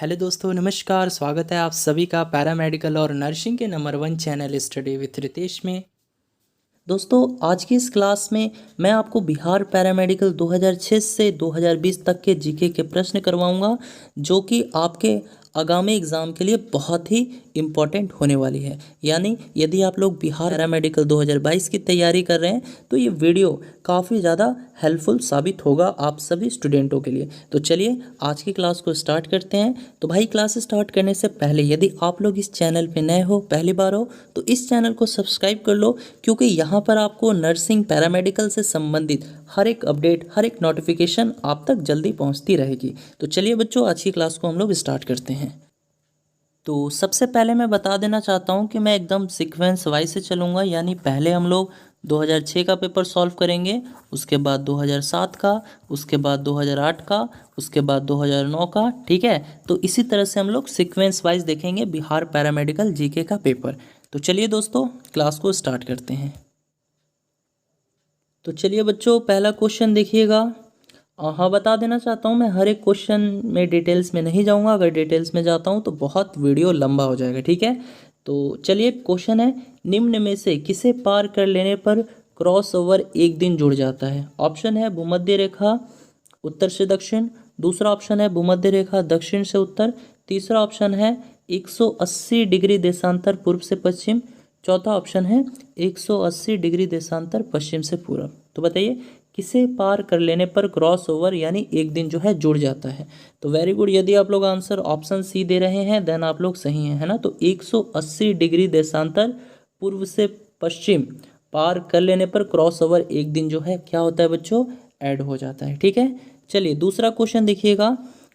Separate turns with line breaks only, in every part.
Hello दोस्तों, नमस्कार। स्वागत है आप सभी का पैरामेडिकल और नर्सिंग के number 1 channel study with Ritesh में। दोस्तों, आज की इस क्लास में मैं आपको बिहार पैरामेडिकल 2006 से 2020 तक के जीके के प्रश्न करवाऊंगा, जो कि आपके आगामी एग्ज़ाम के लिए बहुत ही इम्पॉर्टेंट होने वाली है। यानी यदि आप लोग बिहार पैरामेडिकल 2022 की तैयारी कर रहे हैं तो ये वीडियो काफ़ी ज़्यादा हेल्पफुल साबित होगा आप सभी स्टूडेंटों के लिए। तो चलिए आज की क्लास को स्टार्ट करते हैं। तो भाई, क्लास स्टार्ट करने से पहले यदि आप लोग इस चैनल पे नए हो, पहली बार हो, तो इस चैनल को सब्सक्राइब कर लो, क्योंकि यहाँ पर आपको नर्सिंग पैरामेडिकल से संबंधित हर एक अपडेट, हर एक नोटिफिकेशन आप तक जल्दी पहुँचती रहेगी। तो चलिए बच्चों, आज की क्लास को हम लोग स्टार्ट करते हैं। तो सबसे पहले मैं बता देना चाहता हूँ कि मैं एकदम सीक्वेंस वाइज से चलूँगा। यानी पहले हम लोग 2006 का पेपर सॉल्व करेंगे, उसके बाद 2007 का, उसके बाद 2008 का, उसके बाद 2009 का। ठीक है, तो इसी तरह से हम लोग सीक्वेंस वाइज देखेंगे बिहार पैरामेडिकल जीके का पेपर। तो चलिए दोस्तों, क्लास को स्टार्ट करते हैं। तो चलिए बच्चों, पहला क्वेश्चन देखिएगा। हाँ, बता देना चाहता हूँ मैं हर एक क्वेश्चन में डिटेल्स में नहीं जाऊँगा। अगर डिटेल्स में जाता हूँ तो बहुत वीडियो लंबा हो जाएगा। ठीक है, तो चलिए क्वेश्चन है, निम्न में से किसे पार कर लेने पर क्रॉस ओवर एक दिन जुड़ जाता है? ऑप्शन है भूमध्य रेखा उत्तर से दक्षिण, दूसरा ऑप्शन है भूमध्य रेखा दक्षिण से उत्तर, तीसरा ऑप्शन है 180 डिग्री देशांतर पूर्व से पश्चिम, चौथा ऑप्शन है 180 डिग्री देशांतर पश्चिम से पूर्व। तो बताइए किसे पार कर लेने पर क्रॉस ओवर यानी एक दिन जो है जुड़ जाता है? तो वेरी गुड, यदि आप लोग आंसर ऑप्शन सी दे रहे हैं देन आप लोग सही हैं, है ना। तो 180 डिग्री देशांतर पूर्व से पश्चिम पार कर लेने पर क्रॉस ओवर एक दिन जो है क्या होता है बच्चों? ऐड हो जाता है। ठीक है, चलिए दूसरा क्वेश्चन देखिएगा।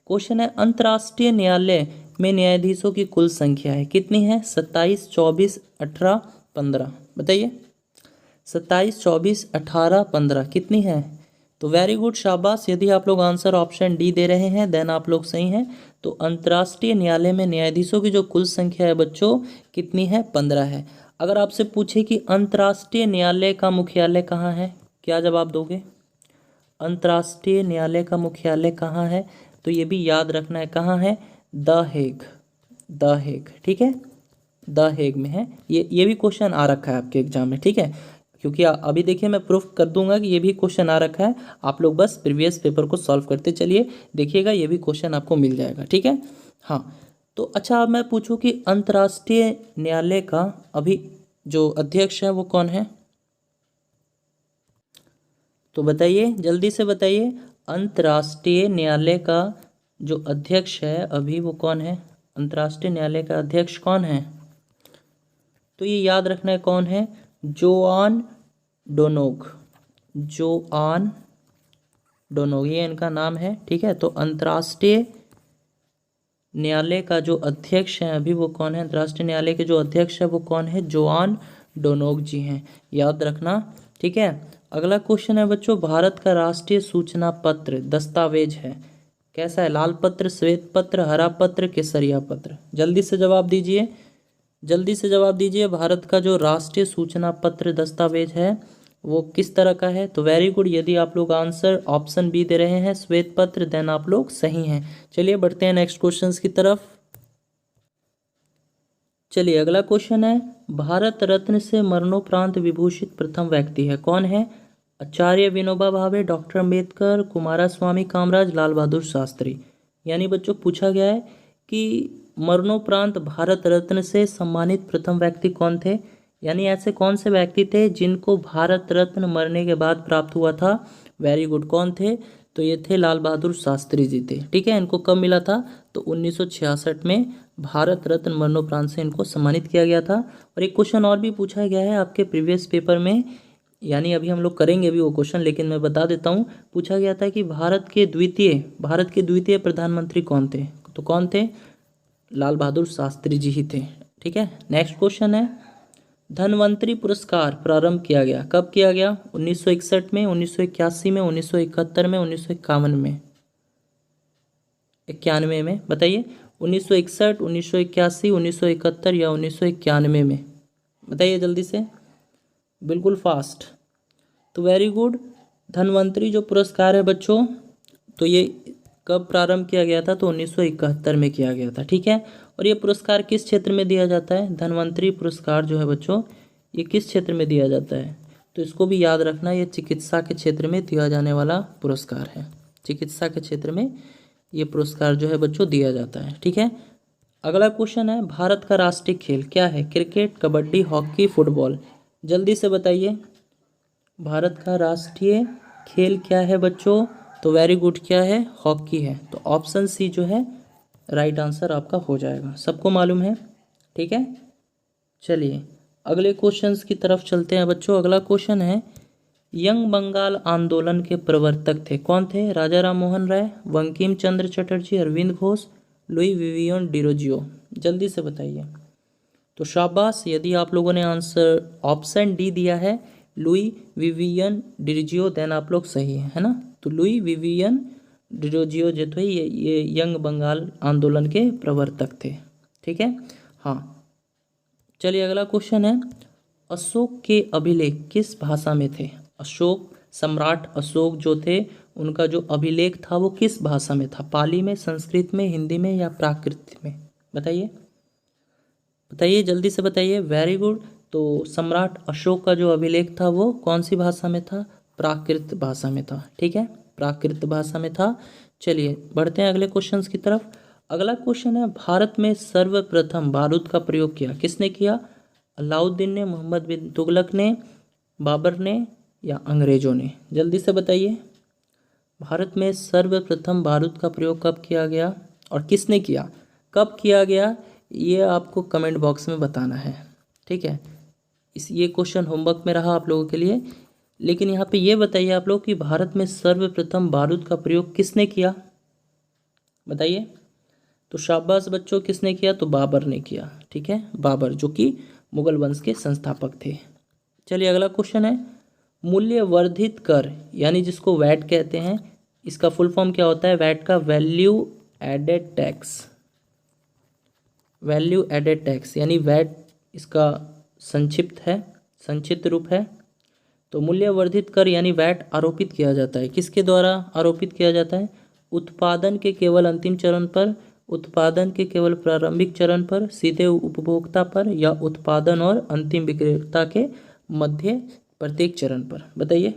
क्वेश्चन है, अंतर्राष्ट्रीय न्यायालय में न्यायाधीशों की कुल संख्या है कितनी है? 27, 24, 18, 15। बताइए 27, 24, 18, 15 कितनी है? तो वेरी गुड, शाबाश। यदि आप लोग आंसर ऑप्शन डी दे रहे हैं देन आप लोग सही हैं। तो अंतर्राष्ट्रीय न्यायालय में न्यायाधीशों की जो कुल संख्या है बच्चों कितनी है? 15 है। अगर आपसे पूछे कि अंतर्राष्ट्रीय न्यायालय का मुख्यालय कहाँ है, क्या जवाब दोगे? अंतर्राष्ट्रीय न्यायालय का मुख्यालय कहाँ है? तो ये भी याद रखना है, कहाँ है? The Hague. द हेग, ठीक है, द हेग में है। ये भी क्वेश्चन आ रखा है आपके एग्जाम में। ठीक है, क्योंकि अभी देखिए मैं प्रूफ कर दूंगा कि ये भी क्वेश्चन आ रखा है। आप लोग बस प्रीवियस पेपर को सॉल्व करते चलिए, देखिएगा ये भी क्वेश्चन आपको मिल जाएगा। ठीक है, हाँ। तो अच्छा, अब मैं पूछूं कि अंतर्राष्ट्रीय न्यायालय का अभी जो अध्यक्ष है वो कौन है? तो बताइए, जल्दी से बताइए, अंतर्राष्ट्रीय न्यायालय का जो अध्यक्ष है अभी वो कौन है? अंतर्राष्ट्रीय न्यायालय का अध्यक्ष कौन है? तो ये याद रखना है कौन है? Joan Donoghue. जोआन डोनोग, ये इनका नाम है। ठीक है, तो अंतर्राष्ट्रीय न्यायालय का जो अध्यक्ष है अभी वो कौन है? अंतर्राष्ट्रीय न्यायालय के जो अध्यक्ष है वो कौन है? जोआन डोनोग जी हैं, याद रखना। ठीक है, अगला क्वेश्चन है बच्चों, भारत का राष्ट्रीय सूचना पत्र दस्तावेज है कैसा है? लाल पत्र, श्वेत पत्र, हरा पत्र, केसरिया पत्र? जल्दी से जवाब दीजिए, जल्दी से जवाब दीजिए। भारत का जो राष्ट्रीय सूचना पत्र दस्तावेज है वो किस तरह का है? तो वेरी गुड, यदि आप लोग आंसर ऑप्शन बी दे रहे हैं श्वेत पत्र देन आप लोग सही हैं। चलिए बढ़ते हैं नेक्स्ट क्वेश्चन की तरफ। चलिए अगला क्वेश्चन है, भारत रत्न से मरणोपरांत विभूषित प्रथम व्यक्ति है कौन है? आचार्य विनोबा भावे, डॉक्टर अम्बेडकर, कुमारस्वामी कामराज, लाल बहादुर शास्त्री। यानी बच्चों पूछा गया है कि मरणोपरांत भारत रत्न से सम्मानित प्रथम व्यक्ति कौन थे? यानी ऐसे कौन से व्यक्ति थे जिनको भारत रत्न मरने के बाद प्राप्त हुआ था? वेरी गुड, कौन थे? तो ये थे लाल बहादुर शास्त्री जी थे। ठीक है, इनको कब मिला था? तो 1966 में भारत रत्न मरणोपरांत से इनको सम्मानित किया गया था। और एक क्वेश्चन और भी पूछा गया है आपके प्रीवियस पेपर में, यानी अभी हम लोग करेंगे भी वो क्वेश्चन, लेकिन मैं बता देता हूँ। पूछा गया था कि भारत के द्वितीय प्रधानमंत्री कौन थे? तो कौन थे? लाल बहादुर शास्त्री जी ही थे। ठीक है, नेक्स्ट क्वेश्चन है, धन्वंतरी पुरस्कार प्रारंभ किया गया कब किया गया? 1961 में, 1981 में, 1971 में, 1951 में? 91 में। बताइए 1961, 1981, 1971 या 1991 में? बताइए जल्दी से, बिल्कुल फास्ट। तो वेरी गुड, धन्वंतरी जो पुरस्कार है बच्चों, तो ये कब प्रारंभ किया गया था? तो 1971 में किया गया था, ठीक है। और ये पुरस्कार किस क्षेत्र में दिया जाता है? धन्वंतरी पुरस्कार जो है बच्चों, ये किस क्षेत्र में दिया जाता है? तो इसको भी याद रखना, ये चिकित्सा के क्षेत्र में दिया जाने वाला पुरस्कार है। चिकित्सा के क्षेत्र में ये पुरस्कार जो है बच्चों दिया जाता है, ठीक है। अगला क्वेश्चन है, भारत का राष्ट्रीय खेल क्या है? Cricket, kabaddi, hockey, football. जल्दी से बताइए, भारत का राष्ट्रीय खेल क्या है बच्चों? तो वेरी गुड, क्या है? हॉकी है। तो ऑप्शन सी जो है राइट आंसर आपका हो जाएगा, सबको मालूम है, ठीक है। चलिए अगले क्वेश्चंस की तरफ चलते हैं बच्चों। अगला क्वेश्चन है, यंग बंगाल आंदोलन के प्रवर्तक थे, कौन थे? राजा राम मोहन राय, बंकिम चंद्र चटर्जी, अरविंद घोष, लुई विवियन डिरोजियो। जल्दी से बताइए। तो शाबाश, यदि आप लोगों ने आंसर ऑप्शन डी दिया है लुई विवियन डिरोजियो, देन आप लोग सही है ना। तो लुई विवियन डिरोजियो जो थे ये यंग बंगाल आंदोलन के प्रवर्तक थे, ठीक है। हाँ, चलिए अगला क्वेश्चन है, अशोक के अभिलेख किस भाषा में थे? अशोक, सम्राट अशोक जो थे, उनका जो अभिलेख था वो किस भाषा में था? पाली में, संस्कृत में, हिंदी में या प्राकृत में? बताइए बताइए, जल्दी से बताइए। Very good. तो सम्राट अशोक का जो अभिलेख था वो कौन सी भाषा में था? प्राकृत भाषा में था, ठीक है, प्राकृत भाषा में था। चलिए बढ़ते हैं अगले क्वेश्चंस की तरफ। अगला क्वेश्चन है, भारत में सर्वप्रथम बारूद का प्रयोग किया, किसने किया? अलाउद्दीन ने, मोहम्मद बिन तुगलक ने, बाबर ने या अंग्रेजों ने? जल्दी से बताइए, भारत में सर्वप्रथम बारूद का प्रयोग कब किया गया और किसने किया? कब किया गया ये आपको कमेंट बॉक्स में बताना है, ठीक है। ये क्वेश्चन होमवर्क में रहा आप लोगों के लिए। लेकिन यहाँ पे ये बताइए आप लोग कि भारत में सर्वप्रथम बारूद का प्रयोग किसने किया? बताइए। तो शाबाश बच्चों, किसने किया? तो बाबर ने किया, ठीक है, बाबर जो कि मुगल वंश के संस्थापक थे। चलिए अगला क्वेश्चन है, मूल्य वर्धित कर यानी जिसको वैट कहते हैं, इसका फुल फॉर्म क्या होता है? वैट का value added tax, value added tax यानी वैट इसका संक्षिप्त रूप है। तो मूल्य वर्धित कर यानी वैट आरोपित किया जाता है, किसके द्वारा आरोपित किया जाता है? उत्पादन के केवल अंतिम चरण पर, उत्पादन के केवल प्रारंभिक चरण पर, सीधे उपभोक्ता पर या उत्पादन और अंतिम विक्रेता के मध्य प्रत्येक चरण पर? बताइए।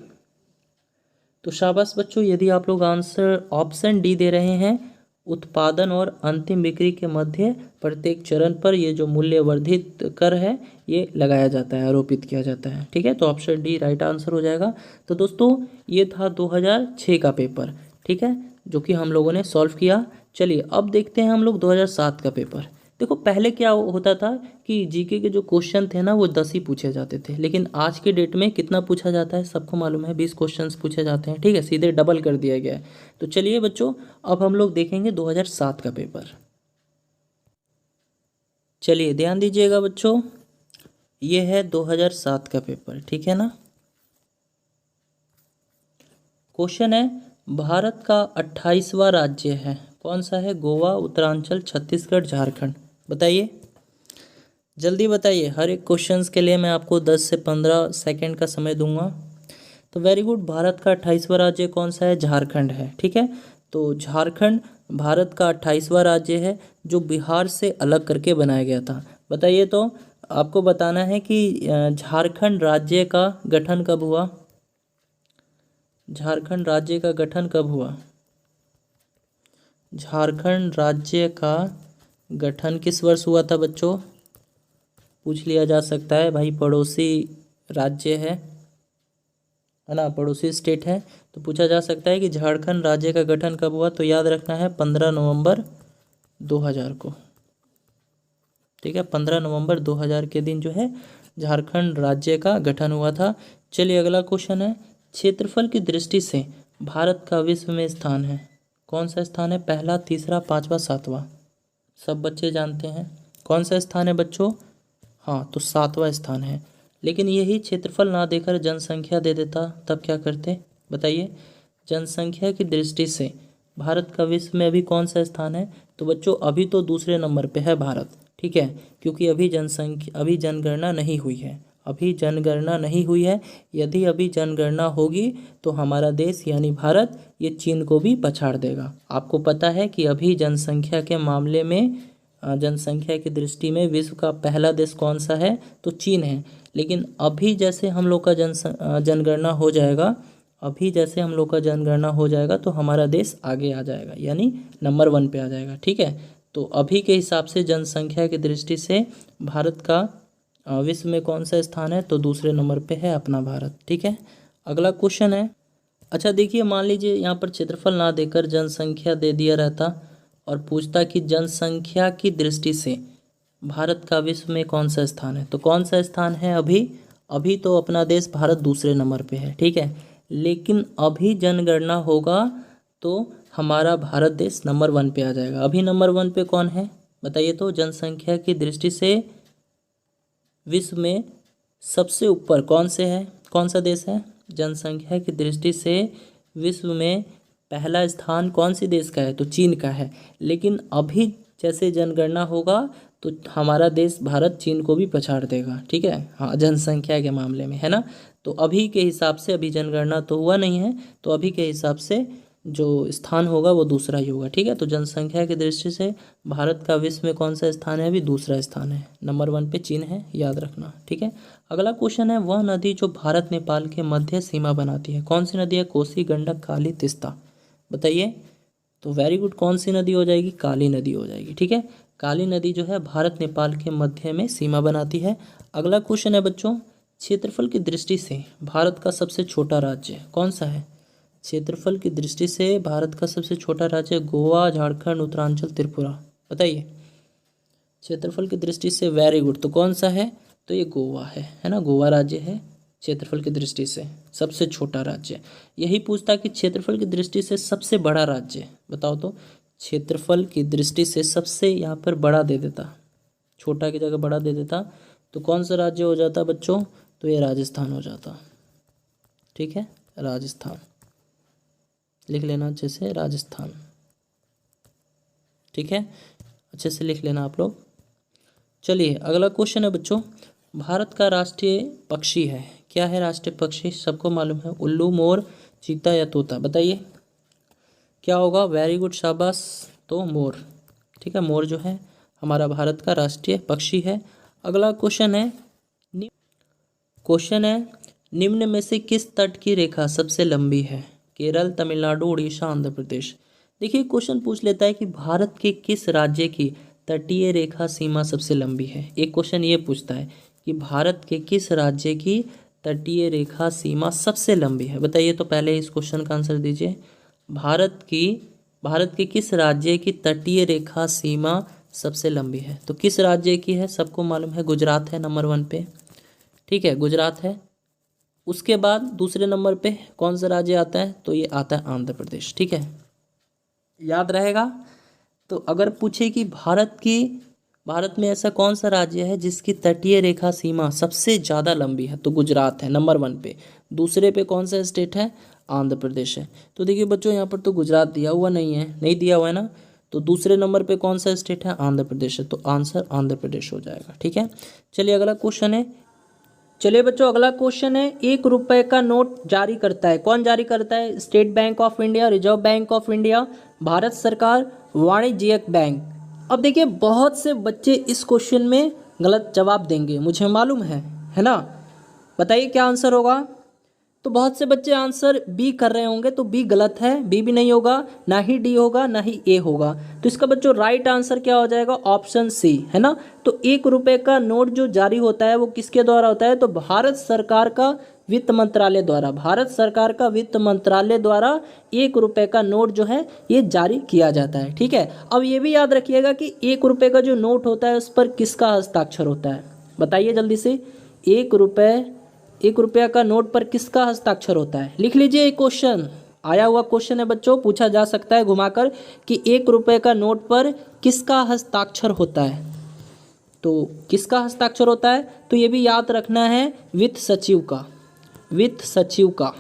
तो शाबाश बच्चों, यदि आप लोग आंसर ऑप्शन डी दे रहे हैं, उत्पादन और अंतिम बिक्री के मध्य प्रत्येक चरण पर ये जो मूल्य वर्धित कर है ये लगाया जाता है, आरोपित किया जाता है, ठीक है। तो ऑप्शन डी राइट आंसर हो जाएगा। तो दोस्तों ये था 2006 का पेपर, ठीक है, जो कि हम लोगों ने सॉल्व किया। चलिए अब देखते हैं हम लोग 2007 का पेपर। देखो पहले क्या होता था कि जीके के जो क्वेश्चन थे ना वो 10 ही पूछे जाते थे, लेकिन आज के डेट में कितना पूछा जाता है सबको मालूम है, 20 क्वेश्चंस पूछे जाते हैं, ठीक है, सीधे डबल कर दिया गया है। तो चलिए बच्चों अब हम लोग देखेंगे 2007 का पेपर। चलिए ध्यान दीजिएगा बच्चों, ये है 2007 का पेपर, ठीक है ना। क्वेश्चन है, भारत का 28वां राज्य है, कौन सा है? गोवा, उत्तरांचल, छत्तीसगढ़, झारखंड। बताइए जल्दी बताइए, हर एक क्वेश्चंस के लिए मैं आपको 10 से 15 सेकंड का समय दूंगा। तो वेरी गुड, भारत का 28वां राज्य कौन सा है? झारखंड है, ठीक है। तो झारखंड भारत का 28वां राज्य है जो बिहार से अलग करके बनाया गया था। बताइए, तो आपको बताना है कि झारखंड राज्य का गठन कब हुआ? झारखंड राज्य का गठन कब हुआ? झारखंड राज्य का गठन किस वर्ष हुआ था बच्चों? पूछ लिया जा सकता है भाई, पड़ोसी राज्य है ना, पड़ोसी स्टेट है, तो पूछा जा सकता है कि झारखंड राज्य का गठन कब हुआ। तो याद रखना है 15 नवंबर 2000 को, ठीक है, 15 नवंबर 2000 के दिन जो है झारखंड राज्य का गठन हुआ था। चलिए अगला क्वेश्चन है, क्षेत्रफल की दृष्टि से भारत का विश्व में स्थान है, कौन सा स्थान है? पहला, तीसरा, पांचवा, सातवां? सब बच्चे जानते हैं कौन सा स्थान है बच्चों? हाँ, तो सातवां स्थान है। लेकिन यही क्षेत्रफल ना देकर जनसंख्या दे देता तब क्या करते? बताइए। जनसंख्या की दृष्टि से भारत का विश्व में अभी कौन सा स्थान है? तो बच्चों अभी तो दूसरे नंबर पे है भारत, ठीक है, क्योंकि अभी जनगणना नहीं हुई है, अभी जनगणना नहीं हुई है। यदि अभी जनगणना होगी तो हमारा देश यानी भारत ये चीन को भी पछाड़ देगा। आपको पता है कि अभी जनसंख्या के मामले में जनसंख्या की दृष्टि में विश्व का पहला देश कौन सा है, तो चीन है। लेकिन अभी जैसे हम लोग का जनगणना हो जाएगा, अभी जैसे हम लोग का जनगणना हो जाएगा तो हमारा देश आगे आ जाएगा, यानी नंबर 1 पे आ जाएगा। ठीक है, तो अभी के हिसाब से जनसंख्या की दृष्टि से भारत का विश्व में कौन सा स्थान है, तो दूसरे नंबर पे है अपना भारत। ठीक है, अगला क्वेश्चन है। अच्छा देखिए, मान लीजिए यहाँ पर क्षेत्रफल ना देकर जनसंख्या दे दिया रहता और पूछता कि जनसंख्या की दृष्टि से भारत का विश्व में कौन सा स्थान है, तो कौन सा स्थान है अभी तो अपना देश भारत दूसरे नंबर पे है। ठीक है, लेकिन अभी जनगणना होगा तो हमारा भारत देश नंबर 1 पे आ जाएगा। अभी नंबर 1 पे कौन है बताइए, तो जनसंख्या की दृष्टि से विश्व में सबसे ऊपर कौन सा देश है, जनसंख्या की दृष्टि से विश्व में पहला स्थान कौन सी देश का है, तो चीन का है। लेकिन अभी जैसे जनगणना होगा तो हमारा देश भारत चीन को भी पछाड़ देगा। ठीक है, हाँ, जनसंख्या के मामले में, है ना। तो अभी के हिसाब से, अभी जनगणना तो हुआ नहीं है, तो अभी के हिसाब से जो स्थान होगा वो दूसरा ही होगा। ठीक है, तो जनसंख्या की दृष्टि से भारत का विश्व में कौन सा स्थान है, अभी दूसरा स्थान है, नंबर 1 पे चीन है, याद रखना। ठीक है, अगला क्वेश्चन है, वह नदी जो भारत नेपाल के मध्य सीमा बनाती है कौन सी नदी है, कोसी, गंडक, काली, तीस्ता, बताइए। तो वेरी गुड, कौन सी नदी हो जाएगी, काली नदी हो जाएगी। ठीक है, काली नदी जो है भारत नेपाल के मध्य में सीमा बनाती है। अगला क्वेश्चन है बच्चों, क्षेत्रफल की दृष्टि से भारत का सबसे छोटा राज्य कौन सा है, क्षेत्रफल की दृष्टि से भारत का सबसे छोटा राज्य गोवा, झारखंड, उत्तरांचल, त्रिपुरा, बताइए। क्षेत्रफल की दृष्टि से वेरी गुड, तो कौन सा है, तो ये गोवा है ना, गोवा राज्य है क्षेत्रफल की दृष्टि से सबसे छोटा राज्य। यही पूछता कि क्षेत्रफल की दृष्टि से सबसे बड़ा राज्य बताओ, तो क्षेत्रफल की दृष्टि से सबसे यहाँ पर बड़ा दे देता, छोटा की जगह बड़ा दे देता, तो कौन सा राज्य हो जाता बच्चों, तो ये राजस्थान हो जाता। ठीक है, राजस्थान लिख लेना अच्छे से, राजस्थान। ठीक है, अच्छे से लिख लेना आप लोग। चलिए अगला क्वेश्चन है बच्चों, भारत का राष्ट्रीय पक्षी है, क्या है राष्ट्रीय पक्षी, सबको मालूम है, उल्लू, मोर, चीता या तोता, बताइए क्या होगा। वेरी गुड, शाबाश, तो मोर। ठीक है, मोर जो है हमारा भारत का राष्ट्रीय पक्षी है। अगला क्वेश्चन है, निम्न में से किस तट की रेखा सबसे लंबी है, केरल, तमिलनाडु, उड़ीसा, आंध्र प्रदेश। देखिए क्वेश्चन पूछ लेता है कि भारत के किस राज्य की तटीय रेखा सीमा सबसे लंबी है। एक क्वेश्चन ये पूछता है कि भारत के किस राज्य की तटीय रेखा सीमा सबसे लंबी है, बताइए। तो पहले इस क्वेश्चन का आंसर दीजिए, भारत के किस राज्य की तटीय रेखा सीमा सबसे लंबी है, तो किस राज्य की है, सबको मालूम है, गुजरात है नंबर 1 पे। ठीक है, गुजरात है। उसके बाद दूसरे नंबर पे कौन सा राज्य आता है, तो ये आता है आंध्र प्रदेश। ठीक है, याद रहेगा। तो अगर पूछे कि भारत में ऐसा कौन सा राज्य है जिसकी तटीय रेखा सीमा सबसे ज़्यादा लंबी है, तो गुजरात है नंबर 1 पे। दूसरे पे कौन सा स्टेट है, आंध्र प्रदेश है। तो देखिए बच्चों, यहाँ पर तो गुजरात दिया हुआ नहीं दिया हुआ है ना, तो दूसरे नंबर पे कौन सा स्टेट है, आंध्र प्रदेश है, तो आंसर आंध्र प्रदेश हो जाएगा। ठीक है, चलिए अगला क्वेश्चन है। चलिए बच्चों, अगला क्वेश्चन है, 1 रुपए का नोट जारी करता है, कौन जारी करता है, state bank of India, reserve bank of India, Bharat सरकार, वाणिज्यिक बैंक। अब देखिए बहुत से बच्चे इस क्वेश्चन में गलत जवाब देंगे, मुझे मालूम है ना। बताइए क्या आंसर होगा। तो बहुत से बच्चे आंसर बी कर रहे होंगे, तो बी गलत है, बी भी नहीं होगा, ना ही डी होगा, ना ही ए होगा। तो इसका बच्चों राइट आंसर क्या हो जाएगा, ऑप्शन सी, है ना। तो 1 रुपए का नोट जो जारी होता है वो किसके द्वारा होता है, तो भारत सरकार का वित्त मंत्रालय द्वारा, भारत सरकार का वित्त मंत्रालय द्वारा 1 रुपए का नोट जो है ये जारी किया जाता है। ठीक है, अब ये भी याद रखिएगा कि 1 रुपए का जो नोट होता है उस पर किसका हस्ताक्षर होता है, बताइए जल्दी से। 1 रुपया का नोट पर किसका हस्ताक्षर होता है, लिख लीजिए। एक क्वेश्चन आया हुआ क्वेश्चन है बच्चों, पूछा जा सकता है घुमाकर कि 1 रुपए का नोट पर किसका हस्ताक्षर होता है, तो किसका हस्ताक्षर होता है, तो ये भी याद रखना है, वित्त सचिव का।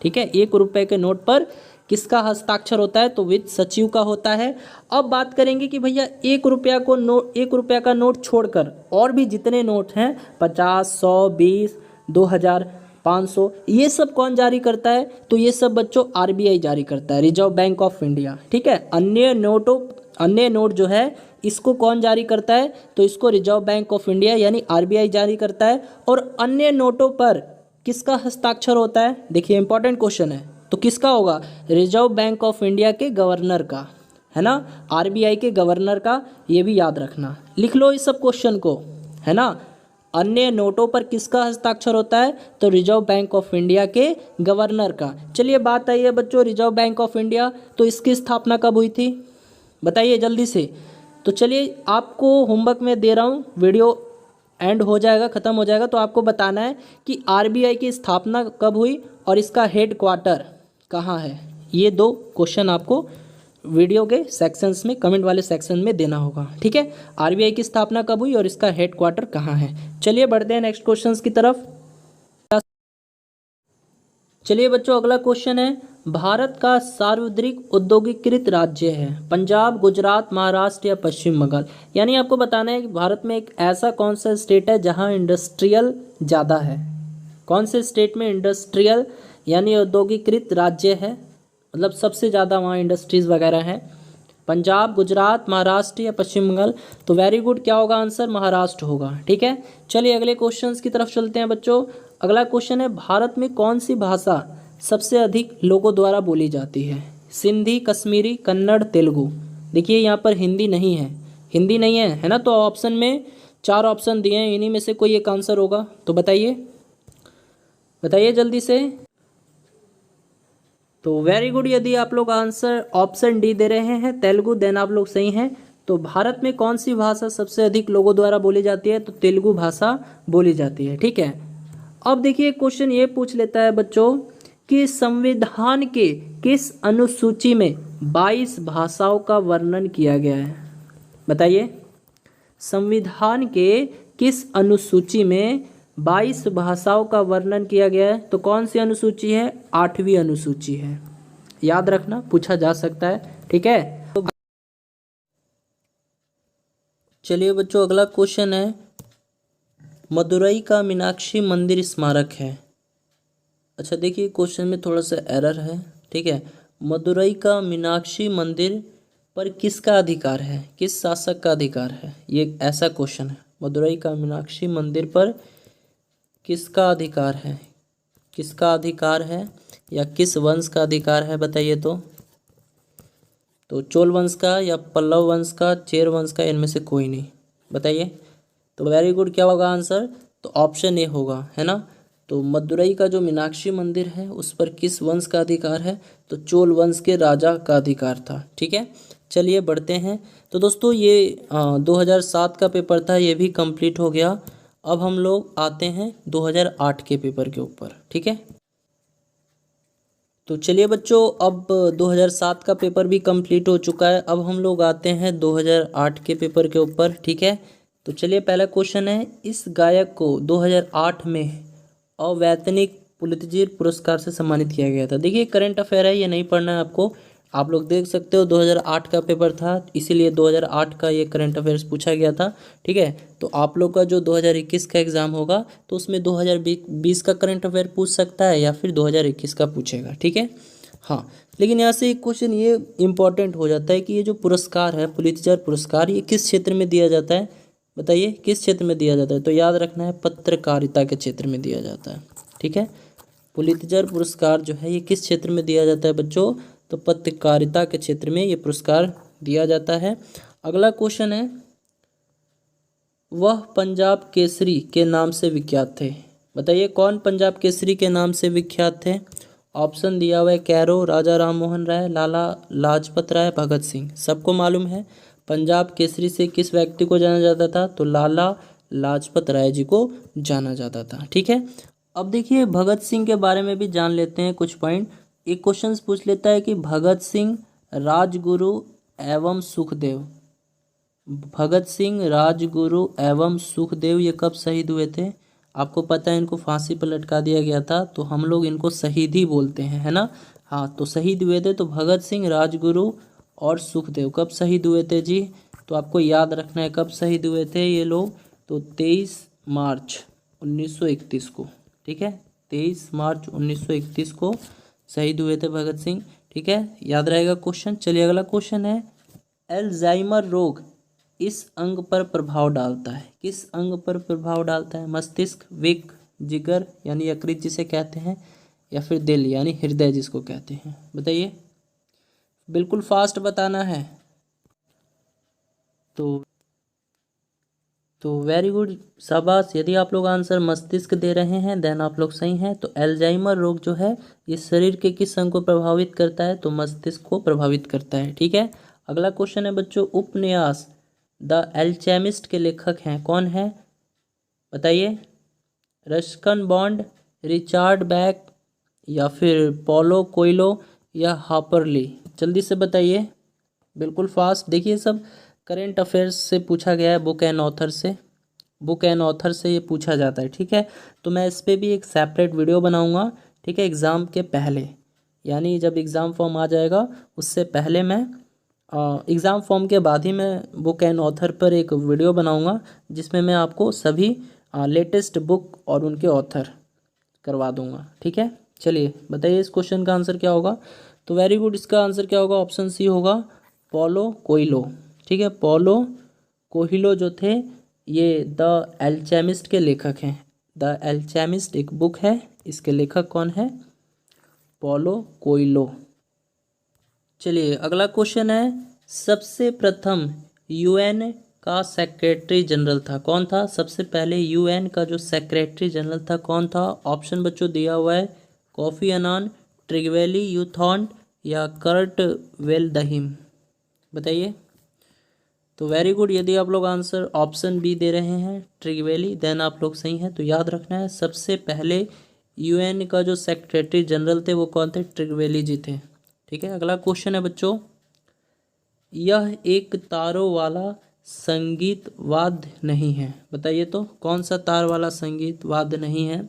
ठीक है, 1 रुपए के नोट पर किसका हस्ताक्षर होता है, तो वित्त सचिव का होता है। अब बात करेंगे कि भैया 1 रुपया का नोट छोड़कर और भी जितने नोट हैं 50, 100, 20, 2000, 500, ये सब कौन जारी करता है, तो ये सब बच्चों आरबीआई जारी करता है, रिजर्व बैंक ऑफ इंडिया। ठीक है, अन्य नोट जो है इसको कौन जारी करता है, तो इसको रिजर्व बैंक ऑफ इंडिया यानी आरबीआई जारी करता है। और अन्य नोटों पर किसका हस्ताक्षर होता है, देखिए इंपॉर्टेंट क्वेश्चन है, तो किसका होगा, रिजर्व बैंक ऑफ इंडिया के गवर्नर का, है ना, आरबीआई के गवर्नर का, ये भी याद रखना, लिख लो इस सब क्वेश्चन को, है ना। अन्य नोटों पर किसका हस्ताक्षर होता है, तो रिजर्व बैंक ऑफ इंडिया के गवर्नर का। चलिए बात आई है बच्चों रिजर्व बैंक ऑफ इंडिया, तो इसकी स्थापना कब हुई थी, बताइए जल्दी से। तो चलिए आपको होमवर्क में दे रहा हूँ, वीडियो एंड हो जाएगा, ख़त्म हो जाएगा, तो आपको बताना है कि आरबीआई की स्थापना कब हुई और इसका हेड क्वार्टर कहाँ है। ये 2 क्वेश्चन आपको वीडियो के सेक्शंस में, कमेंट वाले सेक्शन में देना होगा। ठीक है, आरबीआई की स्थापना कब हुई और इसका हेड क्वार्टर कहाँ है। चलिए बढ़ते हैं नेक्स्ट क्वेश्चन की तरफ। चलिए बच्चों अगला क्वेश्चन है, भारत का सार्वत्रिक औद्योगिकीकृत राज्य है पंजाब, गुजरात, महाराष्ट्र या पश्चिम बंगाल। यानी आपको बताना है कि भारत में एक ऐसा कौन सा स्टेट है जहां इंडस्ट्रियल ज़्यादा है, कौन से स्टेट में इंडस्ट्रियल यानी औद्योगिकीकृत राज्य है, मतलब सबसे ज़्यादा वहाँ इंडस्ट्रीज़ वगैरह हैं, पंजाब, गुजरात, महाराष्ट्र या पश्चिम बंगाल। तो वेरी गुड, क्या होगा आंसर, महाराष्ट्र होगा। ठीक है, चलिए अगले क्वेश्चंस की तरफ चलते हैं बच्चों। अगला क्वेश्चन है, भारत में कौन सी भाषा सबसे अधिक लोगों द्वारा बोली जाती है, सिंधी, कश्मीरी, कन्नड़, तेलुगु। देखिए यहाँ पर हिंदी नहीं है, हिंदी नहीं है ना, तो ऑप्शन में 4 ऑप्शन दिए हैं, इन्हीं में से कोई एक आंसर होगा, तो बताइए बताइए जल्दी से। तो वेरी गुड, यदि आप लोग आंसर ऑप्शन डी दे रहे हैं तेलुगु, देन आप लोग सही हैं। तो भारत में कौन सी भाषा सबसे अधिक लोगों द्वारा बोली जाती है, तो तेलुगु भाषा बोली जाती है। ठीक है, अब देखिए क्वेश्चन ये पूछ लेता है बच्चों कि संविधान के किस अनुसूची में 22 भाषाओं का वर्णन किया गया है, बताइए। संविधान के किस अनुसूची में 22 भाषाओं का वर्णन किया गया है, तो कौन सी अनुसूची है, 8वीं अनुसूची है, याद रखना, पूछा जा सकता है। ठीक है, तो चलिए बच्चों अगला क्वेश्चन है, मदुरई का मीनाक्षी मंदिर स्मारक है। अच्छा देखिए क्वेश्चन में थोड़ा सा एरर है। ठीक है, मदुरई का मीनाक्षी मंदिर पर किसका अधिकार है, किस शासक का अधिकार है, ये ऐसा क्वेश्चन है। मदुरई का मीनाक्षी मंदिर पर किसका अधिकार है, किसका अधिकार है या किस वंश का अधिकार है, बताइए। तो चोल वंश का या पल्लव वंश का, चेर वंश का, इनमें से कोई नहीं, बताइए। तो वेरी गुड, क्या होगा आंसर, तो ऑप्शन ए होगा, है ना। तो मदुरई का जो मीनाक्षी मंदिर है उस पर किस वंश का अधिकार है, तो चोल वंश के राजा का अधिकार था। ठीक है, चलिए बढ़ते हैं। तो दोस्तों ये 2007 का पेपर था, ये भी कंप्लीट हो गया। अब हम लोग आते हैं 2008 के पेपर के ऊपर। ठीक है, तो चलिए बच्चों अब 2007 का पेपर भी कंप्लीट हो चुका है, अब हम लोग आते हैं 2008 के पेपर के ऊपर। ठीक है, तो चलिए पहला क्वेश्चन है, इस गायक को 2008 में अवैतनिक पुलित्जर पुरस्कार से सम्मानित किया गया था। देखिए करंट अफेयर है, ये नहीं पढ़ना है आपको, आप लोग देख सकते हो 2008 का पेपर था, इसीलिए 2008 का ये करंट अफेयर्स पूछा गया था। ठीक है, तो आप लोग का जो 2021 का एग्ज़ाम होगा तो उसमें 2020 का करंट अफेयर पूछ सकता है या फिर 2021 का पूछेगा। ठीक है, हाँ, लेकिन यहाँ से एक क्वेश्चन ये इम्पॉर्टेंट हो जाता है कि ये जो पुरस्कार है पुलित्जर पुरस्कार, ये किस क्षेत्र में दिया जाता है, बताइए किस क्षेत्र में दिया जाता है। तो याद रखना है पत्रकारिता के क्षेत्र में दिया जाता है। ठीक है, पुलित्जर पुरस्कार जो है ये किस क्षेत्र में दिया जाता है बच्चों, तो पत्रकारिता के क्षेत्र में ये पुरस्कार दिया जाता है। अगला क्वेश्चन है, वह पंजाब केसरी के नाम से विख्यात थे, बताइए कौन पंजाब केसरी के नाम से विख्यात थे। ऑप्शन दिया हुआ है, कैरो, राजा राम मोहन राय, लाला लाजपत राय, भगत सिंह। सबको मालूम है पंजाब केसरी से किस व्यक्ति को जाना जाता था, तो लाला लाजपत राय जी को जाना जाता था। ठीक है, अब देखिए भगत सिंह के बारे में भी जान लेते हैं कुछ पॉइंट। एक क्वेश्चन पूछ लेता है कि भगत सिंह राजगुरु एवं सुखदेव, भगत सिंह राजगुरु एवं सुखदेव ये कब शहीद हुए थे, आपको पता है इनको फांसी पर लटका दिया गया था, तो हम लोग इनको शहीद ही बोलते हैं, है ना। हाँ, तो शहीद हुए थे तो भगत सिंह, राजगुरु और सुखदेव कब शहीद हुए थे जी? तो आपको याद रखना है कब शहीद हुए थे ये लोग, तो 23 मार्च 1931 को, ठीक है, 23 मार्च 1931 को शहीद हुए थे भगत सिंह, ठीक है, याद रहेगा क्वेश्चन। चलिए अगला क्वेश्चन है, अल्जाइमर रोग इस अंग पर प्रभाव डालता है, किस अंग पर प्रभाव डालता है? मस्तिष्क, विक, जिगर यानी यकृत जिसे कहते हैं, या फिर दिल यानी हृदय जिसको कहते हैं, बताइए, बिल्कुल फास्ट बताना है। तो वेरी गुड, शाबाश। यदि आप लोग आंसर मस्तिष्क दे रहे हैं देन आप लोग सही हैं। तो अल्जाइमर रोग जो है ये शरीर के किस अंग को प्रभावित करता है? तो मस्तिष्क को प्रभावित करता है, ठीक है। अगला क्वेश्चन है बच्चों, उपन्यास द एल्केमिस्ट के लेखक हैं, कौन है बताइए? रस्किन बॉन्ड, रिचर्ड बैक, या फिर पॉलो कोयलो, या हार्पर ली? जल्दी से बताइए, बिल्कुल फास्ट। देखिए सब करेंट अफेयर्स से पूछा गया है, बुक एंड ऑथर से ये पूछा जाता है, ठीक है। तो मैं इस पर भी एक सेपरेट वीडियो बनाऊंगा, ठीक है, एग्ज़ाम के पहले, यानी जब एग्ज़ाम फॉर्म आ जाएगा उससे पहले मैं एग्ज़ाम फॉर्म के बाद ही मैं बुक एंड ऑथर पर एक वीडियो बनाऊंगा जिसमें मैं आपको सभी लेटेस्ट बुक और उनके ऑथर करवा दूंगा, ठीक है। चलिए बताइए इस क्वेश्चन का आंसर क्या होगा? तो वेरी गुड, इसका आंसर क्या होगा? ऑप्शन सी होगा, पॉलो कोयलो, ठीक है। पॉलो कोयलो जो थे ये द एल्केमिस्ट के लेखक हैं। द एल्केमिस्ट एक बुक है, इसके लेखक कौन है? पॉलो कोयलो। चलिए अगला क्वेश्चन है, सबसे प्रथम यूएन का सेक्रेटरी जनरल था, कौन था? सबसे पहले यूएन का जो सेक्रेटरी जनरल था कौन था? ऑप्शन बच्चों दिया हुआ है, कोफी अनान, ट्रिगवेली यूथॉन, या कर्ट वेलदहिम, बताइए। तो वेरी गुड, यदि आप लोग आंसर ऑप्शन बी दे रहे हैं ट्रिगवेली देन आप लोग सही हैं। तो याद रखना है सबसे पहले यूएन का जो सेक्रेटरी जनरल थे वो कौन थे? ट्रिगवेली जी थे, ठीक है। अगला क्वेश्चन है बच्चों, यह एक तारों वाला संगीत वाद्य नहीं है, बताइए तो कौन सा तार वाला संगीत वाद्य नहीं है?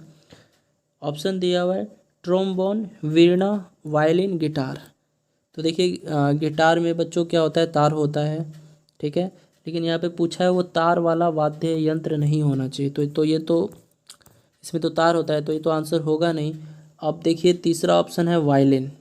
ऑप्शन दिया हुआ है, ट्रोम्बोन, वीणा, वायलिन, गिटार। तो देखिए गिटार में बच्चों क्या होता है? तार होता है, ठीक है, लेकिन यहाँ पे पूछा है वो तार वाला वाद्य यंत्र नहीं होना चाहिए, तो ये तो इसमें तो तार होता है तो ये तो आंसर होगा नहीं। अब देखिए तीसरा ऑप्शन है वायलिन,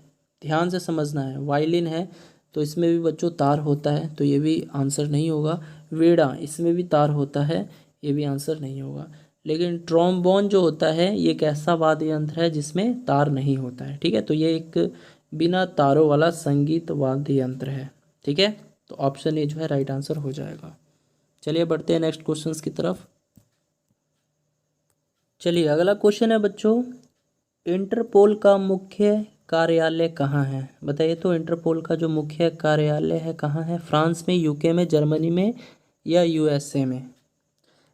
ध्यान से समझना है, वायलिन है तो इसमें भी बच्चों तार होता है तो ये भी आंसर नहीं होगा। वीणा, इसमें भी तार होता है, ये भी आंसर नहीं होगा। लेकिन ट्रोम्बोन जो होता है ये एक ऐसा वाद्य यंत्र है जिसमें तार नहीं होता है, ठीक है, तो ये एक बिना तारों वाला संगीत वाद्य यंत्र है, ठीक है। तो ऑप्शन ए जो है राइट आंसर हो जाएगा। चलिए बढ़ते हैं नेक्स्ट क्वेश्चंस की तरफ। चलिए अगला क्वेश्चन है बच्चों, इंटरपोल का मुख्य कार्यालय कहाँ है, बताइए तो इंटरपोल का जो मुख्य कार्यालय है कहाँ है? फ्रांस में, यूके में, जर्मनी में, या यूएसए में?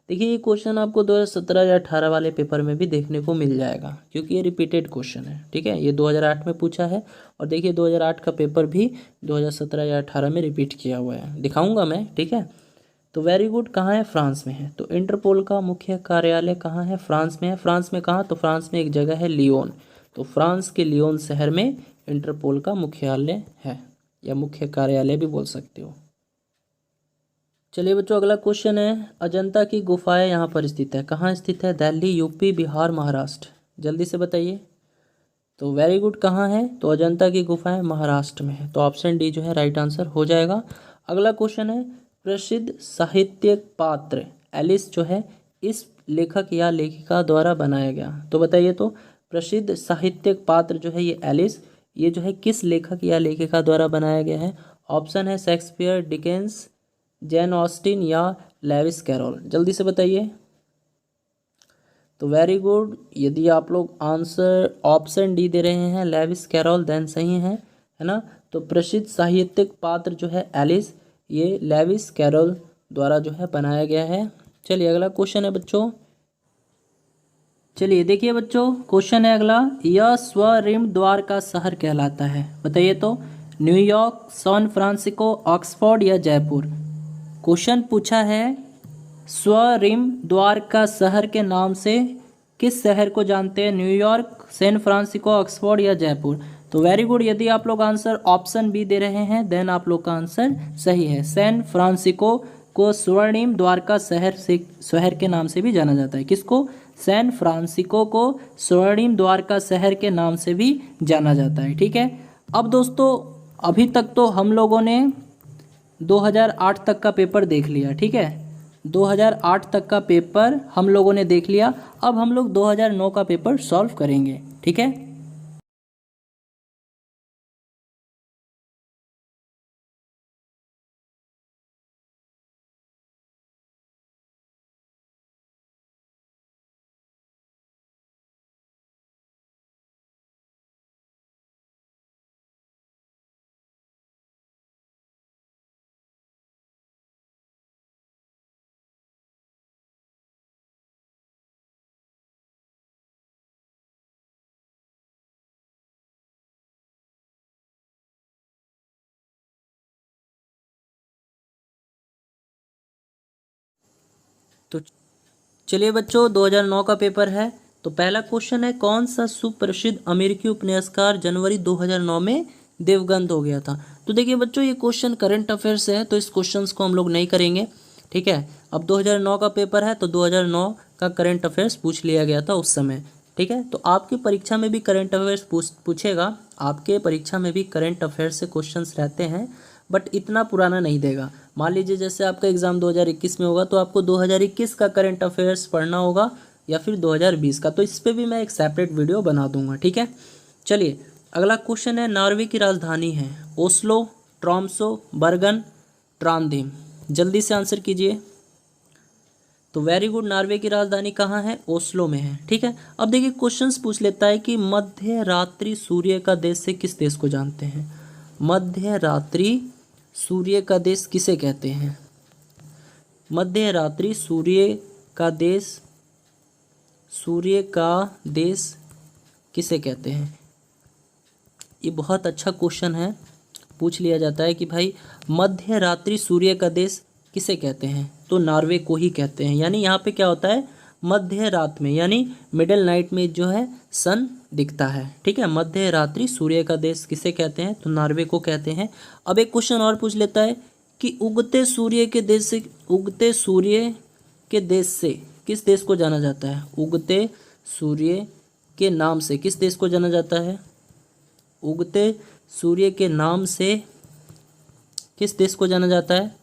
देखिए ये क्वेश्चन आपको 2017 या 18 वाले पेपर में भी देखने को मिल जाएगा क्योंकि ये रिपीटेड क्वेश्चन है, ठीक है। ये 2008 में पूछा है और देखिए 2008 का पेपर भी 2017 या 18 में रिपीट किया हुआ है, दिखाऊंगा मैं, ठीक है। तो वेरी गुड, कहाँ है? फ्रांस में है। तो इंटरपोल का मुख्य कार्यालय कहाँ है? फ्रांस में है। फ्रांस में कहाँ? तो फ्रांस में एक जगह है लियोन, तो फ्रांस के लियोन शहर में इंटरपोल का मुख्यालय है, या मुख्य कार्यालय भी बोल सकते हो। चलिए बच्चों अगला क्वेश्चन है, अजंता की गुफाएं यहाँ पर स्थित है, कहाँ स्थित है? दिल्ली, यूपी, बिहार, महाराष्ट्र? जल्दी से बताइए। तो वेरी गुड, कहाँ है? तो अजंता की गुफाएं महाराष्ट्र में है, तो ऑप्शन डी जो है राइट आंसर हो जाएगा। अगला क्वेश्चन है, प्रसिद्ध साहित्यिक पात्र एलिस जो है इस लेखक या लेखिका द्वारा बनाया गया, तो बताइए तो प्रसिद्ध साहित्यिक पात्र जो है ये एलिस, ये जो है किस लेखक या लेखिका द्वारा बनाया गया है? ऑप्शन है शेक्सपियर, डिकेंस, जैन ऑस्टिन, या लेविस कैरोल? जल्दी से बताइए। तो वेरी गुड, यदि आप लोग आंसर ऑप्शन डी दे रहे हैं लेविस कैरोल देन सही है ना। तो प्रसिद्ध साहित्यिक पात्र जो है एलिस, ये लेविस कैरोल द्वारा जो है बनाया गया है। चलिए अगला क्वेश्चन है बच्चों, चलिए देखिए बच्चों क्वेश्चन है अगला, यह स्वरिम द्वार का शहर कहलाता है, बताइए तो न्यूयॉर्क, सैन फ्रांसिस्को, ऑक्सफोर्ड, या जयपुर? क्वेश्चन पूछा है स्वरिम द्वार का शहर के नाम से किस शहर को जानते हैं? न्यूयॉर्क, सैन फ्रांसिस्को, ऑक्सफोर्ड, या जयपुर? तो वेरी गुड, यदि आप लोग आंसर ऑप्शन बी दे रहे हैं देन आप लोग का आंसर सही है। सैन फ्रांसिस्को को स्वर्णिम द्वारका शहर के नाम से भी जाना जाता है। किसको? सैन फ्रांसिस्को को स्वर्णिम द्वारका शहर के नाम से भी जाना जाता है। ठीक है, अब दोस्तों अभी तक तो हम लोगों ने 2008 तक का पेपर देख लिया। ठीक है, 2008 तक का पेपर हम लोगों ने देख लिया। अब हम लोग 2009 का पेपर सॉल्व करेंगे। ठीक है, तो चलिए बच्चों 2009 का पेपर है। तो पहला क्वेश्चन है, कौन सा सुप्रसिद्ध अमेरिकी उपन्यासकार जनवरी 2009 में देवगंत हो गया था? तो देखिए बच्चों, ये क्वेश्चन करंट अफेयर्स है तो इस क्वेश्चन को हम लोग नहीं करेंगे। ठीक है, अब 2009 का पेपर है तो 2009 का करंट अफेयर्स पूछ लिया गया था उस समय। ठीक है, तो आपकी परीक्षा में भी करंट अफेयर्स पूछेगा। आपके परीक्षा में भी करंट अफेयर्स से क्वेश्चंस रहते हैं, बट इतना पुराना नहीं देगा। मान लीजिए जैसे आपका एग्ज़ाम 2021 में होगा तो आपको 2021 का करंट अफेयर्स पढ़ना होगा या फिर 2020 का, तो इस पर भी मैं एक सेपरेट वीडियो बना दूंगा। ठीक है, चलिए अगला क्वेश्चन है, नॉर्वे की राजधानी है ओस्लो, ट्रॉम्सो, बर्गन, ट्रांधिम। जल्दी से आंसर कीजिए। तो वेरी गुड, नॉर्वे की राजधानी कहाँ है? ओस्लो में है। ठीक है, अब देखिए क्वेश्चंस पूछ लेता है कि मध्य रात्रि सूर्य का देश से किस देश को जानते हैं? मध्य रात्रि सूर्य का देश किसे कहते हैं? मध्य रात्रि सूर्य का देश किसे कहते हैं? ये बहुत अच्छा क्वेश्चन है। पूछ लिया जाता है कि भाई मध्य रात्रि सूर्य का देश किसे कहते हैं? तो नॉर्वे को ही कहते हैं। यानी यहाँ पे क्या होता है, मध्य रात में यानी मिडिल नाइट में जो है सन दिखता है। ठीक है, मध्य रात्रि सूर्य का देश किसे कहते हैं? तो नॉर्वे को कहते हैं। अब एक क्वेश्चन और पूछ लेता है कि उगते सूर्य के देश से किस देश को जाना जाता है? उगते सूर्य के नाम से किस देश को जाना जाता है? उगते सूर्य के नाम से किस देश को जाना जाता है?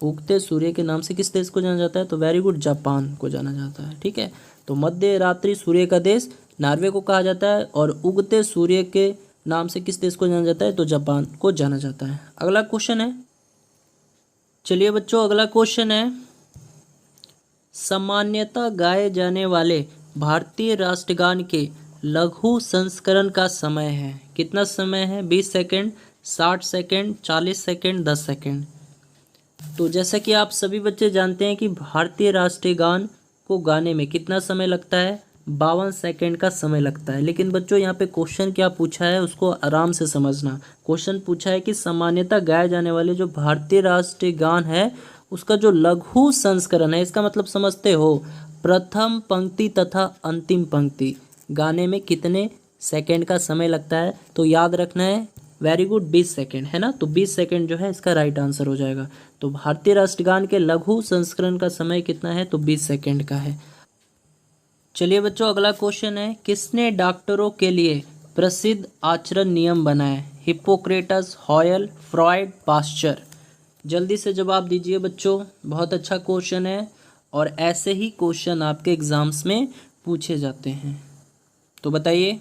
उगते सूर्य के नाम से किस देश को जाना जाता है? तो वेरी गुड, जापान को जाना जाता है। ठीक है, तो मध्य रात्रि सूर्य का देश नॉर्वे को कहा जाता है और उगते सूर्य के नाम से किस देश को जाना जाता है? तो जापान को जाना जाता है। अगला क्वेश्चन है, चलिए बच्चों अगला क्वेश्चन है, सामान्यतः गाए जाने वाले भारतीय राष्ट्रगान के लघु संस्करण का समय है? कितना समय है? 20 सेकेंड, 60 सेकेंड, 40 सेकेंड, 10 सेकेंड। तो जैसा कि आप सभी बच्चे जानते हैं कि भारतीय राष्ट्रीय गान को गाने में कितना समय लगता है? 52 सेकेंड का समय लगता है। लेकिन बच्चों यहाँ पे क्वेश्चन क्या पूछा है उसको आराम से समझना। क्वेश्चन पूछा है कि सामान्यतः गाए जाने वाले जो भारतीय राष्ट्रीय गान है उसका जो लघु संस्करण है, इसका मतलब समझते हो, प्रथम पंक्ति तथा अंतिम पंक्ति गाने में कितने सेकेंड का समय लगता है? तो याद रखना है, वेरी गुड, 20 सेकेंड है ना। तो 20 सेकेंड जो है इसका राइट आंसर हो जाएगा। तो भारतीय राष्ट्रगान के लघु संस्करण का समय कितना है? तो 20 सेकेंड का है। चलिए बच्चों अगला क्वेश्चन है, किसने डॉक्टरों के लिए प्रसिद्ध आचरण नियम बनाए? Hippocrates, Hoyle, Freud, Pasteur. जल्दी से जवाब दीजिए बच्चों, बहुत अच्छा क्वेश्चन है और ऐसे ही क्वेश्चन आपके एग्जाम्स में पूछे जाते हैं। तो बताइए।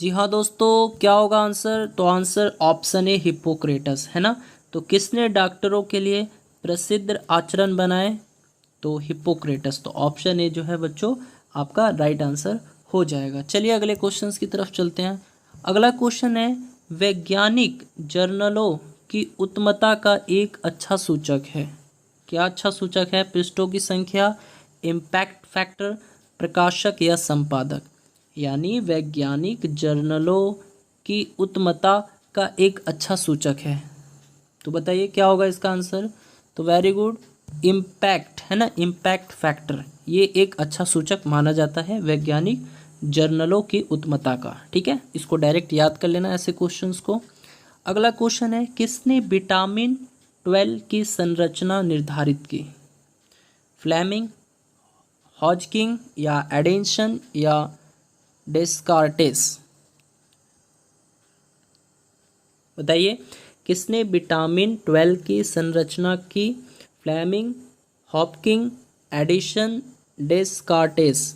जी हाँ दोस्तों, क्या होगा आंसर? तो आंसर ऑप्शन ए हिप्पोक्रेटस है ना। तो किसने डॉक्टरों के लिए प्रसिद्ध आचरण बनाए? तो हिप्पोक्रेटस। तो ऑप्शन ए जो है बच्चों आपका राइट आंसर हो जाएगा। चलिए अगले क्वेश्चंस की तरफ चलते हैं। अगला क्वेश्चन है, वैज्ञानिक जर्नलों की उत्तमता का एक अच्छा सूचक है? क्या अच्छा सूचक है? पृष्ठों की संख्या, इम्पैक्ट फैक्टर, प्रकाशक या संपादक। यानी वैज्ञानिक जर्नलों की उत्तमता का एक अच्छा सूचक है। तो बताइए क्या होगा इसका आंसर? तो वेरी गुड, इम्पैक्ट है ना, इम्पैक्ट फैक्टर। ये एक अच्छा सूचक माना जाता है वैज्ञानिक जर्नलों की उत्तमता का। ठीक है, इसको डायरेक्ट याद कर लेना ऐसे क्वेश्चंस को। अगला क्वेश्चन है, किसने विटामिन 12 की संरचना निर्धारित की? फ्लेमिंग, हॉजकिंग या एडेंसन या डेस्कार्टेस? बताइए, किसने विटामिन 12 की संरचना की? Fleming, Hopkins, Edison, Descartes?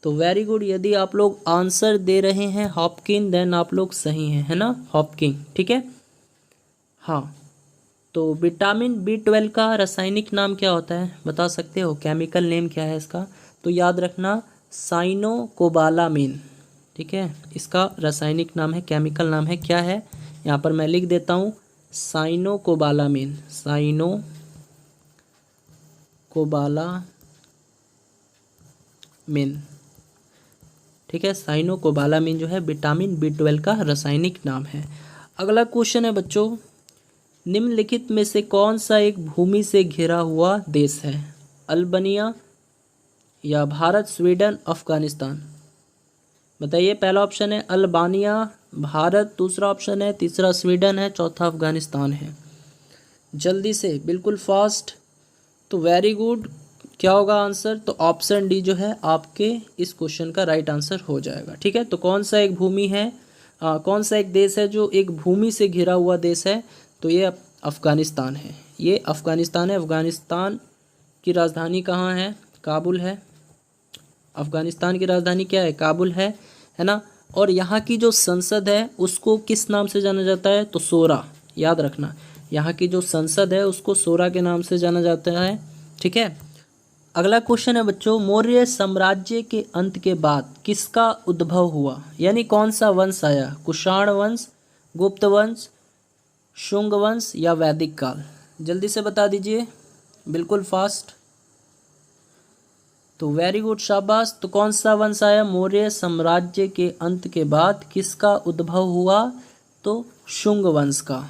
तो वेरी गुड, यदि आप लोग आंसर दे रहे हैं हॉपकिन, देन आप लोग सही हैं, है ना, हॉपकिंग। ठीक है, हाँ। तो विटामिन B12 का रासायनिक नाम क्या होता है, बता सकते हो? केमिकल नेम क्या है इसका? तो याद रखना, साइनोकोबालामिन। ठीक है, इसका रासायनिक नाम है, केमिकल नाम है, क्या है? यहाँ पर मैं लिख देता हूँ, साइनोकोबालामिन। साइनोकोबालामिन। ठीक है, साइनोकोबालामिन जो है विटामिन B12 का रासायनिक नाम है। अगला क्वेश्चन है बच्चों, निम्नलिखित में से कौन सा एक भूमि से घिरा हुआ देश है? अल्बानिया या भारत, स्वीडन, अफगानिस्तान? बताइए, पहला ऑप्शन है अल्बानिया, भारत, दूसरा ऑप्शन है, तीसरा स्वीडन है, चौथा अफगानिस्तान है। जल्दी से, बिल्कुल फास्ट। तो वेरी गुड, क्या होगा आंसर? तो ऑप्शन डी जो है आपके इस क्वेश्चन का राइट आंसर हो जाएगा। ठीक है, तो कौन सा एक भूमि है, कौन सा एक देश है जो एक भूमि से घिरा हुआ देश है? तो ये अफगानिस्तान है, ये अफगानिस्तान है। अफगानिस्तान की राजधानी कहाँ है? काबुल है। अफगानिस्तान की राजधानी क्या है? काबुल है ना। और यहाँ की जो संसद है उसको किस नाम से जाना जाता है? तो सोरा, याद रखना, यहाँ की जो संसद है उसको सोरा के नाम से जाना जाता है। ठीक है, अगला क्वेश्चन है बच्चों, मौर्य साम्राज्य के अंत के बाद किसका उद्भव हुआ? यानी कौन सा वंश आया? कुषाण वंश, गुप्त वंश, शुंग वंश या वैदिक काल? जल्दी से बता दीजिए, बिल्कुल फास्ट। तो वेरी गुड, शाबाश। तो कौन सा वंश आया? मौर्य साम्राज्य के अंत के बाद किसका उद्भव हुआ? तो शुंग वंश का।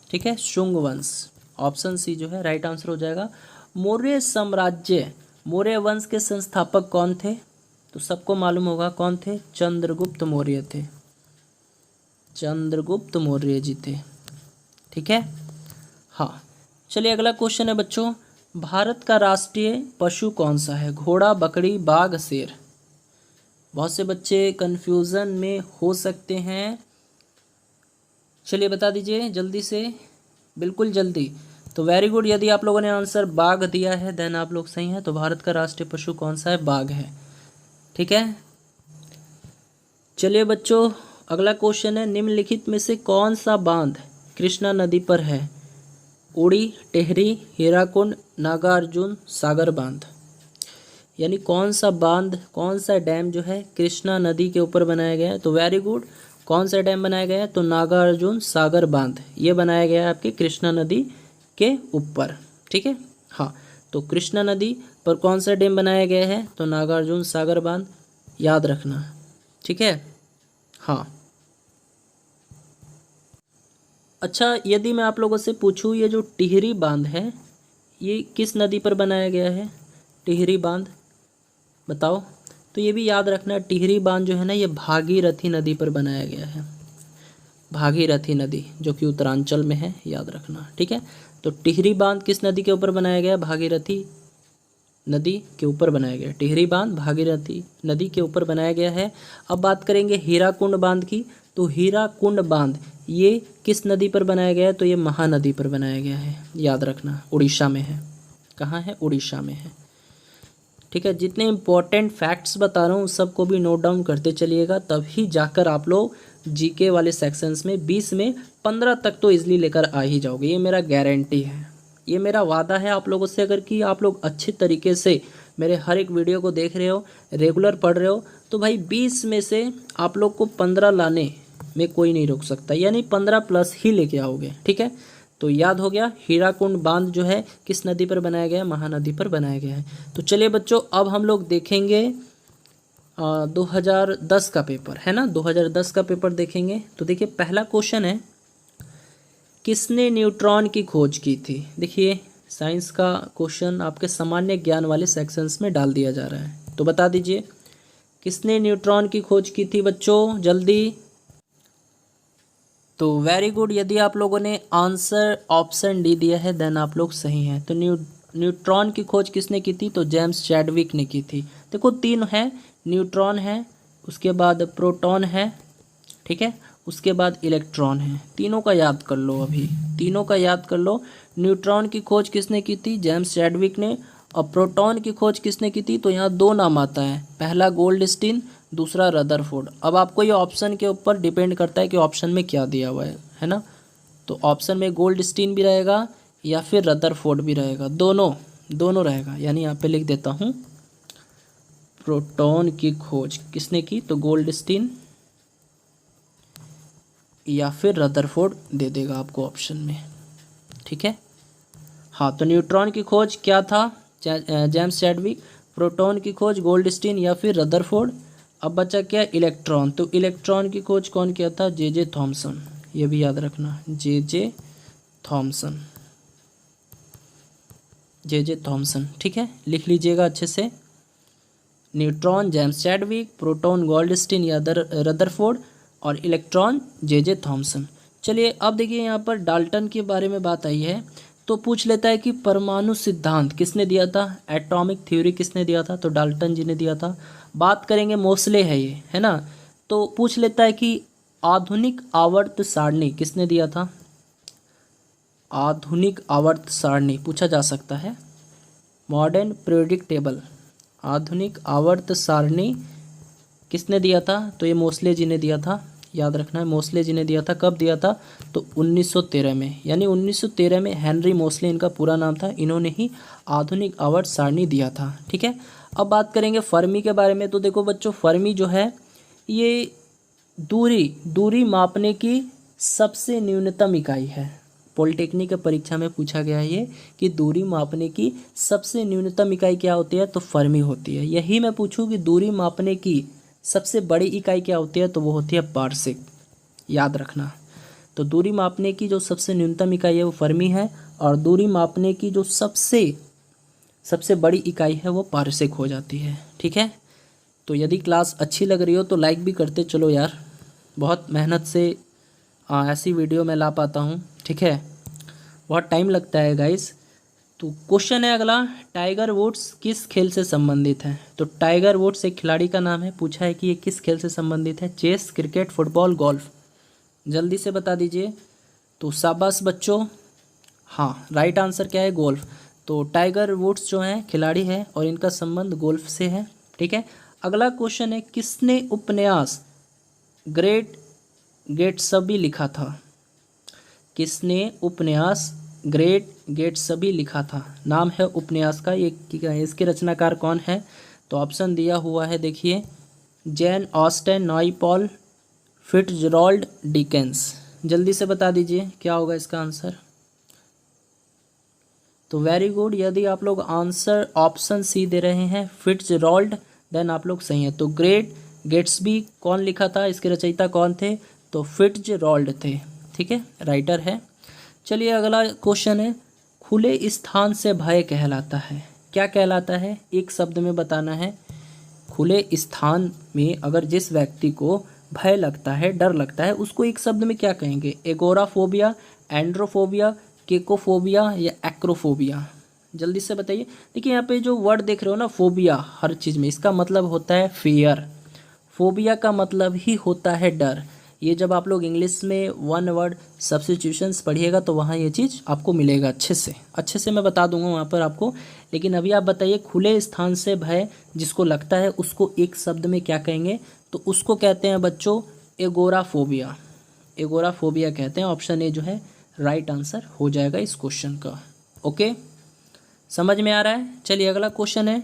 ठीक है, शुंग वंश, ऑप्शन सी जो है राइट आंसर हो जाएगा। मौर्य साम्राज्य, मौर्य वंश के संस्थापक कौन थे? तो सबको मालूम होगा कौन थे? चंद्रगुप्त मौर्य थे, चंद्रगुप्त मौर्य जी थे। ठीक है, हाँ। चलिए अगला क्वेश्चन है बच्चों, भारत का राष्ट्रीय पशु कौन सा है? घोड़ा, बकरी, बाघ, शेर? बहुत से बच्चे कंफ्यूजन में हो सकते हैं, चलिए बता दीजिए जल्दी से, बिल्कुल जल्दी। तो वेरी गुड, यदि आप लोगों ने आंसर बाघ दिया है देन आप लोग सही हैं। तो भारत का राष्ट्रीय पशु कौन सा है? बाघ है। ठीक है, चलिए बच्चों अगला क्वेश्चन है, निम्नलिखित में से कौन सा बांध कृष्णा नदी पर है? उड़ी, टेहरी, हीराकुंड, नागार्जुन सागर बांध? यानी कौन सा बांध, कौन सा डैम जो है कृष्णा नदी के ऊपर बनाया गया है? तो वेरी गुड, कौन सा डैम बनाया गया है? तो नागार्जुन सागर बांध, ये बनाया गया है आपके कृष्णा नदी के ऊपर। ठीक है, हाँ। तो कृष्णा नदी पर कौन सा डैम बनाया गया है? तो नागार्जुन सागर बांध, याद रखना। ठीक है, हाँ। अच्छा, यदि मैं आप लोगों से पूछूं, ये जो टिहरी बांध है ये किस नदी पर बनाया गया है? टिहरी बांध, बताओ। तो ये भी याद रखना, टिहरी बांध जो है ना ये भागीरथी नदी पर बनाया गया है, भागीरथी नदी जो कि उत्तरांचल में है, याद रखना। ठीक है, तो टिहरी बांध किस नदी के ऊपर बनाया गया? भागीरथी नदी के ऊपर बनाया गया। टिहरी बांध भागीरथी नदी के ऊपर बनाया गया है। अब बात करेंगे हीराकुंड बांध की। तो हीराकुंड बांध ये किस नदी पर बनाया गया है? तो ये महानदी पर बनाया गया है, याद रखना, उड़ीसा में है। कहाँ है? उड़ीसा में है। ठीक है, जितने इंपॉर्टेंट फैक्ट्स बता रहा हूँ सबको भी नोट डाउन करते चलिएगा, तभी जाकर आप लोग जीके वाले सेक्शंस में 20 में 15 तक तो इजीली लेकर आ ही जाओगे, ये मेरा गारंटी है, ये मेरा वादा है आप लोगों से। अगर कि आप लोग अच्छे तरीके से मेरे हर एक वीडियो को देख रहे हो, रेगुलर पढ़ रहे हो, तो भाई 20 में से आप लोग को 15 लाने में कोई नहीं रोक सकता, यानी 15 प्लस ही लेके आओगे। ठीक है, तो याद हो गया, हीराकुंड बांध जो है किस नदी पर बनाया गया है? महानदी पर बनाया गया है। तो चलिए बच्चों अब हम लोग देखेंगे 2010 का पेपर, है ना, 2010 का पेपर देखेंगे। तो देखिए पहला क्वेश्चन है, किसने न्यूट्रॉन की खोज की थी? देखिए साइंस का क्वेश्चन आपके सामान्य ज्ञान वाले सेक्शंस में डाल दिया जा रहा है। तो बता दीजिए किसने न्यूट्रॉन की खोज की थी बच्चों, जल्दी। तो वेरी गुड, यदि आप लोगों ने आंसर ऑप्शन डी दिया है देन आप लोग सही हैं। तो न्यूट्रॉन की खोज किसने की थी, तो जेम्स चैडविक ने की थी। देखो तीन है, न्यूट्रॉन है, उसके बाद प्रोटॉन है, ठीक है, उसके बाद इलेक्ट्रॉन है। तीनों का याद कर लो, अभी तीनों का याद कर लो। न्यूट्रॉन की खोज किसने की थी, जेम्स चैडविक ने। और प्रोटॉन की खोज किसने की थी, तो यहाँ दो नाम आता है, पहला गोल्डस्टीन, दूसरा रदरफोर्ड। अब आपको ये ऑप्शन के ऊपर डिपेंड करता है कि ऑप्शन में क्या दिया हुआ है ना। तो ऑप्शन में गोल्डस्टीन भी रहेगा या फिर रदरफोर्ड भी रहेगा, दोनों दोनों रहेगा। यानी यहाँ पे लिख देता हूँ प्रोटॉन की खोज किसने की, तो गोल्डस्टीन या फिर रदरफोर्ड दे देगा आपको ऑप्शन में, ठीक है। हाँ, तो न्यूट्रॉन की खोज क्या था, जेम्स चैडविक। प्रोटॉन की खोज गोल्डस्टीन या फिर रदरफोर्ड। अब बचा क्या, इलेक्ट्रॉन। तो इलेक्ट्रॉन की खोज कौन किया था, जे थॉमसन। ये भी याद रखना, जे थॉमसन, जे थॉमसन, ठीक है, लिख लीजिएगा अच्छे से। Neutron James Chadwick, proton Goldstein या रदरफोर्ड, और इलेक्ट्रॉन जे थॉमसन। चलिए अब देखिए यहाँ पर डाल्टन के बारे में बात आई है, तो पूछ लेता है कि परमाणु सिद्धांत किसने दिया था, एटॉमिक थ्योरी किसने दिया था, तो डाल्टन जी ने दिया था। बात करेंगे मोस्ले है ये, है ना। तो पूछ लेता है कि आधुनिक आवर्त सारणी किसने दिया था, आधुनिक आवर्त सारणी पूछा जा सकता है, मॉडर्न पीरियोडिक टेबल। आधुनिक आवर्त सारणी किसने दिया था, तो ये मोस्ले जी ने दिया था, याद रखना है, मोस्ले जी ने दिया था। कब दिया था, तो 1913 में, यानी 1913 में हेनरी मोस्ले इनका पूरा नाम था, इन्होंने ही आधुनिक आवर्त सारणी दिया था, ठीक है। अब बात करेंगे फर्मी के बारे में। तो देखो बच्चों, फर्मी जो है ये दूरी मापने की सबसे न्यूनतम इकाई है। पॉलिटेक्निक की परीक्षा में पूछा गया है ये कि दूरी मापने की सबसे न्यूनतम इकाई क्या होती है, तो फर्मी होती है। यही मैं पूछूं कि दूरी मापने की सबसे बड़ी इकाई क्या होती है, तो वो होती है पारसेक, याद रखना। तो दूरी मापने की जो सबसे न्यूनतम इकाई है वो फर्मी है, और दूरी मापने की जो सबसे बड़ी इकाई है वो पारसेक हो जाती है, ठीक है। तो यदि क्लास अच्छी लग रही हो तो लाइक भी करते चलो यार, बहुत मेहनत से ऐसी वीडियो मैं ला पाता हूँ, ठीक है, बहुत टाइम लगता है गाइस। तो क्वेश्चन है अगला, टाइगर वुड्स किस खेल से संबंधित है, तो टाइगर वुड्स एक खिलाड़ी का नाम है, पूछा है कि ये किस खेल से संबंधित है, चेस, क्रिकेट, फुटबॉल, गोल्फ, जल्दी से बता दीजिए। तो शाबाश बच्चों, हाँ राइट आंसर क्या है, गोल्फ। तो टाइगर वुड्स जो हैं खिलाड़ी है और इनका संबंध गोल्फ से है, ठीक है। अगला क्वेश्चन है, किसने उपन्यास ग्रेट गेट्सबी लिखा था, किसने उपन्यास ग्रेट गेट्सबी लिखा था, नाम है उपन्यास का, ये इसके रचनाकार कौन है, तो ऑप्शन दिया हुआ है देखिए, जैन ऑस्टेन, नॉइपॉल, फिट्जरोल्ड, डिकेंस। जल्दी से बता दीजिए क्या होगा इसका आंसर। तो वेरी गुड, यदि आप लोग आंसर ऑप्शन सी दे रहे हैं फिट्जरोल्ड, देन आप लोग सही हैं। तो ग्रेट गेट्सबी कौन लिखा था, इसके रचयिता कौन थे, तो फिट्जरोल्ड थे, ठीक है, राइटर है। चलिए अगला क्वेश्चन है, खुले स्थान से भय कहलाता है, क्या कहलाता है, एक शब्द में बताना है। खुले स्थान में अगर जिस व्यक्ति को भय लगता है, डर लगता है, उसको एक शब्द में क्या कहेंगे, एगोराफोबिया, एंड्रोफोबिया, केकोफोबिया या एक्रोफोबिया, जल्दी से बताइए। देखिए यहाँ पे जो वर्ड देख रहे हो ना, फोबिया, हर चीज़ में इसका मतलब होता है फियर, फोबिया का मतलब ही होता है डर। ये जब आप लोग इंग्लिश में वन वर्ड सब्स्टिट्यूशंस पढ़िएगा तो वहाँ ये चीज़ आपको मिलेगा, अच्छे से मैं बता दूंगा वहाँ पर आपको। लेकिन अभी आप बताइए, खुले स्थान से भय जिसको लगता है उसको एक शब्द में क्या कहेंगे, तो उसको कहते हैं बच्चों एगोराफोबिया, एगोराफोबिया कहते हैं। ऑप्शन ए जो है राइट आंसर हो जाएगा इस क्वेश्चन का, ओके, समझ में आ रहा है। चलिए अगला क्वेश्चन है,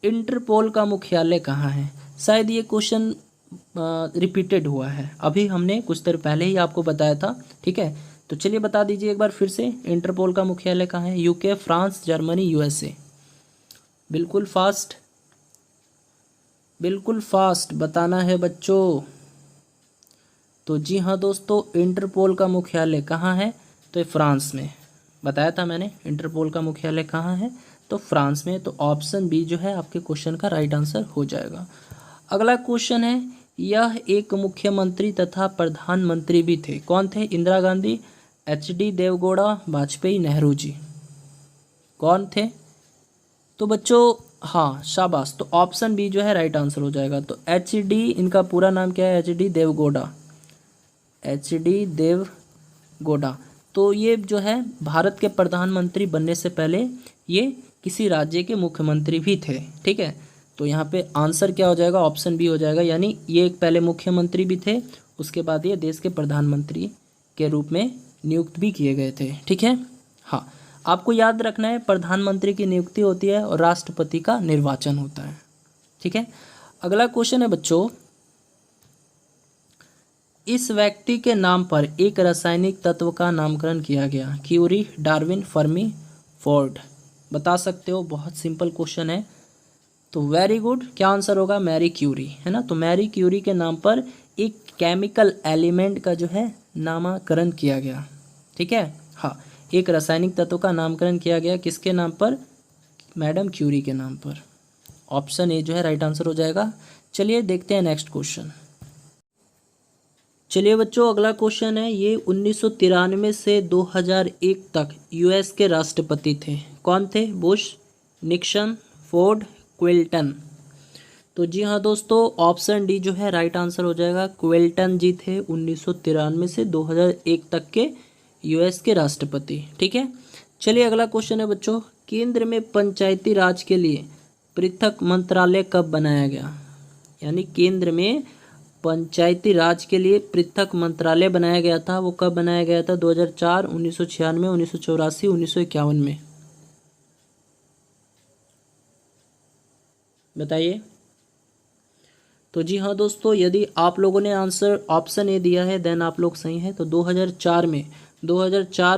इंटरपोल का मुख्यालय कहाँ है। शायद ये क्वेश्चन रिपीटेड हुआ है, अभी हमने कुछ देर पहले ही आपको बताया था, ठीक है। तो चलिए बता दीजिए एक बार फिर से, इंटरपोल का मुख्यालय कहाँ है, यूके, फ्रांस, जर्मनी, यूएसए। बिल्कुल फास्ट बताना है बच्चों। तो जी हाँ दोस्तों, इंटरपोल का मुख्यालय कहाँ है, तो फ्रांस में, बताया था मैंने इंटरपोल का मुख्यालय कहाँ है, तो फ्रांस में। तो ऑप्शन बी जो है आपके क्वेश्चन का राइट आंसर हो जाएगा। अगला क्वेश्चन है, यह एक मुख्यमंत्री तथा प्रधानमंत्री भी थे, कौन थे? इंदिरा गांधी, एच.डी. देवगौड़ा, वाजपेयी, नेहरू जी, कौन थे? तो बच्चों हाँ शाबाश, तो ऑप्शन बी जो है राइट आंसर हो जाएगा। तो एच.डी. इनका पूरा नाम क्या है? एच.डी. देवगौड़ा, एच.डी. देवगौड़ा। तो ये जो है भारत के प्रधानमंत्री बनने से पहले ये किसी राज्य के मुख्यमंत्री भी थे, ठीक है। तो यहाँ पे आंसर क्या हो जाएगा? ऑप्शन बी हो जाएगा, यानी ये पहले मुख्यमंत्री भी थे, उसके बाद ये देश के प्रधानमंत्री के रूप में नियुक्त भी किए गए थे, ठीक है। हाँ, आपको याद रखना है प्रधानमंत्री की नियुक्ति होती है और राष्ट्रपति का निर्वाचन होता है, ठीक है। अगला क्वेश्चन है बच्चों, इस व्यक्ति के नाम पर एक रासायनिक तत्व का नामकरण किया गया, क्यूरी, डार्विन, फर्मी, फोर्ड, बता सकते हो, बहुत सिंपल क्वेश्चन है। तो वेरी गुड, क्या आंसर होगा? मैरी क्यूरी, है ना। तो मैरी क्यूरी के नाम पर एक केमिकल एलिमेंट का जो है नामकरण किया गया, ठीक है। हाँ, एक रासायनिक तत्व का नामकरण किया गया, किसके नाम पर? मैडम क्यूरी के नाम पर। ऑप्शन ए जो है राइट आंसर हो जाएगा। चलिए देखते हैं नेक्स्ट क्वेश्चन। चलिए बच्चों, अगला क्वेश्चन है, ये 1993 से 2001 तक यूएस के राष्ट्रपति थे, कौन थे? Bush, Nixon, Ford, Clinton. तो जी हाँ दोस्तों, ऑप्शन डी जो है राइट आंसर हो जाएगा। क्विल्टन जी थे 1993 से 2001 तक के यूएस के राष्ट्रपति, ठीक है। चलिए अगला क्वेश्चन है बच्चों, केंद्र में पंचायती राज के लिए पृथक मंत्रालय कब बनाया गया? यानी केंद्र में पंचायती राज के लिए पृथक मंत्रालय बनाया गया था, वो कब बनाया गया था? 2004, 1996, 1984, 1951 में, बताइए। तो जी हाँ दोस्तों, यदि आप लोगों ने आंसर ऑप्शन ए दिया है देन आप लोग सही हैं। तो 2004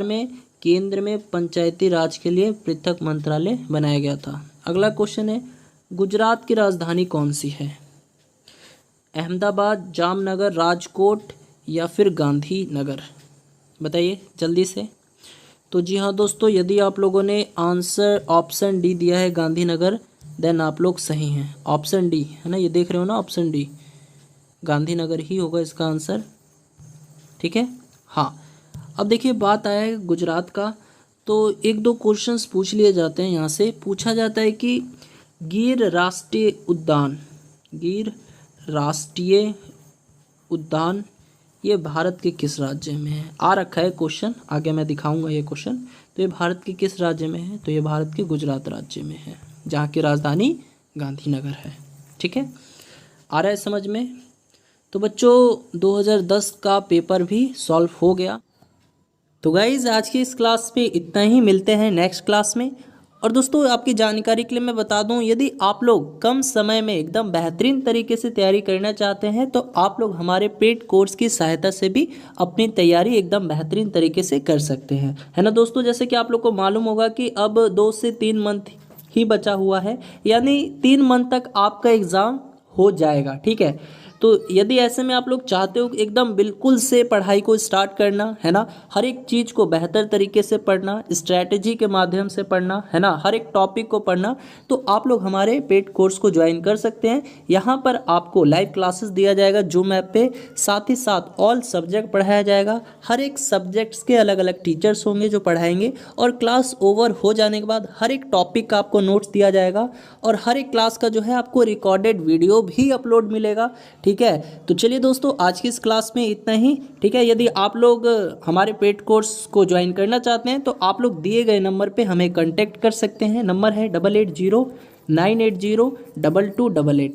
में केंद्र में पंचायती राज के लिए पृथक मंत्रालय बनाया गया था। अगला क्वेश्चन है, गुजरात की राजधानी कौन सी है? अहमदाबाद, जामनगर, राजकोट या फिर गांधीनगर, बताइए जल्दी से। तो जी हाँ दोस्तों, यदि आप लोगों ने आंसर ऑप्शन डी दिया है गांधीनगर, देन आप लोग सही हैं। ऑप्शन डी है ना, ये देख रहे हो ना, ऑप्शन डी गांधीनगर ही होगा इसका आंसर, ठीक है। हाँ, अब देखिए बात आया है गुजरात का, तो एक दो क्वेश्चंस पूछ लिए जाते हैं। यहाँ से पूछा जाता है कि गिर राष्ट्रीय उद्यान ये भारत के किस राज्य में है? आ रखा है क्वेश्चन, आगे मैं दिखाऊंगा ये क्वेश्चन। तो ये भारत के किस राज्य में है? तो ये भारत के गुजरात राज्य में है, जहाँ की राजधानी गांधीनगर है, ठीक है। आ रहा है समझ में? तो बच्चों 2010 का पेपर भी सॉल्व हो गया। तो गाइज आज की इस क्लास पे इतना ही, मिलते हैं नेक्स्ट क्लास में। और दोस्तों आपकी जानकारी के लिए मैं बता दूं, यदि आप लोग कम समय में एकदम बेहतरीन तरीके से तैयारी करना चाहते हैं तो आप लोग हमारे पेड कोर्स की सहायता से भी अपनी तैयारी एकदम बेहतरीन तरीके से कर सकते हैं, है ना दोस्तों। जैसे कि आप लोग को मालूम होगा कि अब 2 से 3 मंथ ही बचा हुआ है, यानी 3 मंथ तक आपका एग्ज़ाम हो जाएगा, ठीक है। तो यदि ऐसे में आप लोग चाहते हो कि एकदम बिल्कुल से पढ़ाई को स्टार्ट करना, है ना, हर एक चीज़ को बेहतर तरीके से पढ़ना, स्ट्रैटेजी के माध्यम से पढ़ना, है ना, हर एक टॉपिक को पढ़ना, तो आप लोग हमारे पेड कोर्स को ज्वाइन कर सकते हैं। यहाँ पर आपको लाइव क्लासेस दिया जाएगा जूम ऐप पे, साथ ही साथ ऑल सब्जेक्ट पढ़ाया जाएगा। हर एक सब्जेक्ट्स के अलग अलग टीचर्स होंगे जो पढ़ाएंगे, और क्लास ओवर हो जाने के बाद हर एक टॉपिक का आपको नोट्स दिया जाएगा, और हर एक क्लास का जो है आपको रिकॉर्डेड वीडियो भी अपलोड मिलेगा, ठीक है। तो चलिए दोस्तों आज की इस क्लास में इतना ही, ठीक है। यदि आप लोग हमारे पेड कोर्स को ज्वाइन करना चाहते हैं तो आप लोग दिए गए नंबर पे हमें कांटेक्ट कर सकते हैं। नंबर है 8809802288।